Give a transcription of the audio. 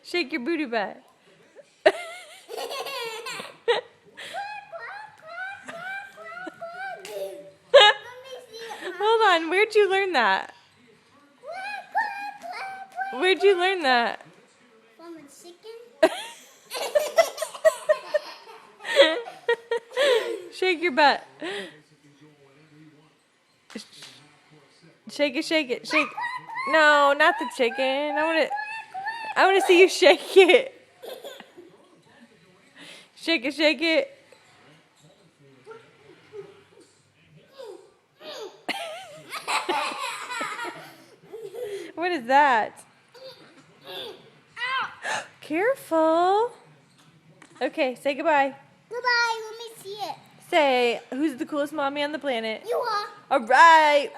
Shake your booty butt. Hold on, where'd you learn that? Where'd you learn that? From a chicken. Shake your butt. Shake it, shake it, shake. No, not the chicken. I want to see you shake it. Shake it, shake it. What is that? Careful. Okay, say goodbye. Goodbye. Let me see it. Say, who's the coolest mommy on the planet? You are. All right.